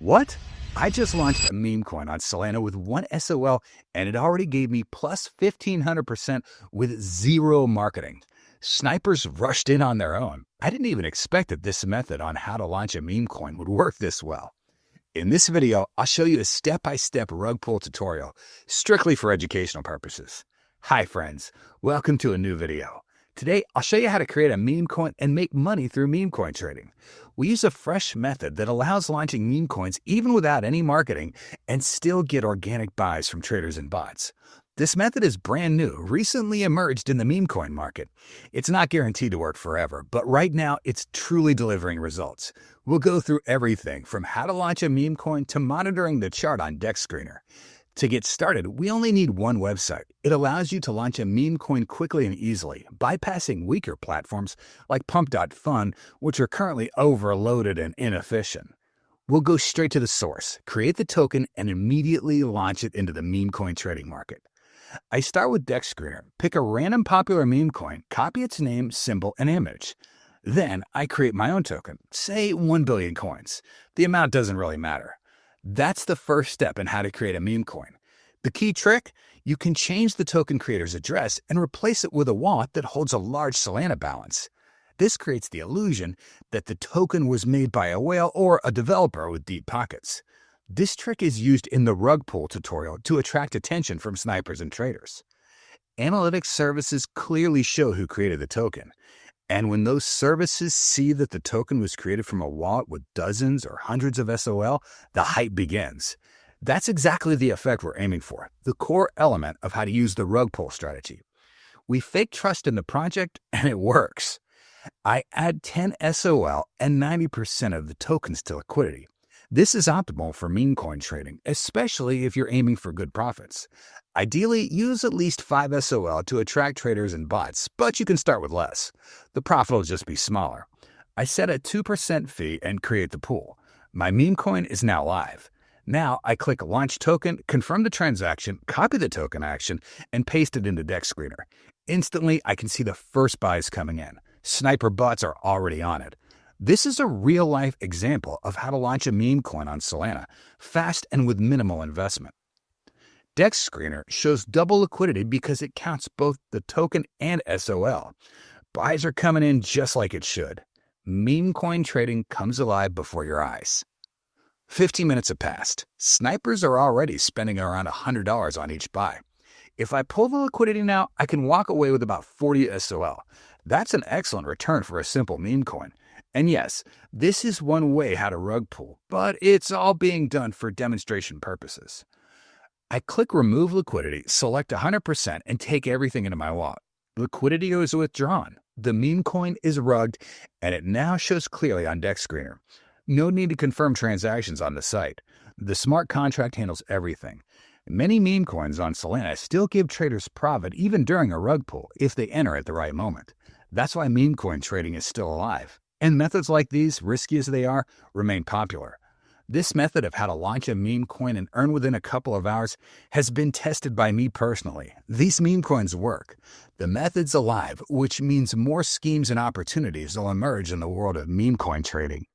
What? I just launched a meme coin on Solana with one SOL and it already gave me plus 1,500% with zero marketing. Snipers rushed in on their own. I didn't even expect that this method on how to launch a meme coin would work this well. In this video, I'll show you a step-by-step rug pull tutorial, strictly for educational purposes. Hi friends, welcome to a new video. Today, I'll show you how to create a meme coin and make money through meme coin trading. We use a fresh method that allows launching meme coins even without any marketing and still get organic buys from traders and bots. This method is brand new, recently emerged in the meme coin market. It's not guaranteed to work forever, but right now it's truly delivering results. We'll go through everything from how to launch a meme coin to monitoring the chart on Dex Screener. To get started, we only need one website. It allows you to launch a meme coin quickly and easily, bypassing weaker platforms like pump.fun, which are currently overloaded and inefficient. We'll go straight to the source, create the token, and immediately launch it into the meme coin trading market. I start with Dex Screener, pick a random popular meme coin, copy its name, symbol, and image. Then I create my own token, say 1 billion coins. The amount doesn't really matter. That's the first step in how to create a meme coin. The key trick? You can change the token creator's address and replace it with a wallet that holds a large Solana balance. This creates the illusion that the token was made by a whale or a developer with deep pockets. This trick is used in the rug pull tutorial to attract attention from snipers and traders. Analytics services clearly show who created the token. And when those services see that the token was created from a wallet with dozens or hundreds of SOL, the hype begins. That's exactly the effect we're aiming for, the core element of how to use the rug pull strategy. We fake trust in the project, and it works. I add 10 SOL and 90% of the tokens to liquidity. This is optimal for meme coin trading, especially if you're aiming for good profits. Ideally, use at least 5 SOL to attract traders and bots, but you can start with less. The profit will just be smaller. I set a 2% fee and create the pool. My meme coin is now live. Now I click Launch Token, confirm the transaction, copy the token action, and paste it into Dex Screener. Instantly, I can see the first buys coming in. Sniper bots are already on it. This is a real-life example of how to launch a meme coin on Solana, fast and with minimal investment. Dex Screener shows double liquidity because it counts both the token and SOL. Buys are coming in just like it should. Meme coin trading comes alive before your eyes. 15 minutes have passed. Snipers are already spending around $100 on each buy. If I pull the liquidity now, I can walk away with about 40 SOL. That's an excellent return for a simple meme coin. And yes, this is one way how to rug pull, but it's all being done for demonstration purposes. I click Remove Liquidity, select 100%, and take everything into my wallet. Liquidity is withdrawn. The meme coin is rugged, and it now shows clearly on Dex Screener. No need to confirm transactions on the site. The smart contract handles everything. Many meme coins on Solana still give traders profit even during a rug pull if they enter at the right moment. That's why meme coin trading is still alive. And methods like these, risky as they are, remain popular. This method of how to launch a meme coin and earn within a couple of hours has been tested by me personally. These meme coins work. The method's alive, which means more schemes and opportunities will emerge in the world of meme coin trading.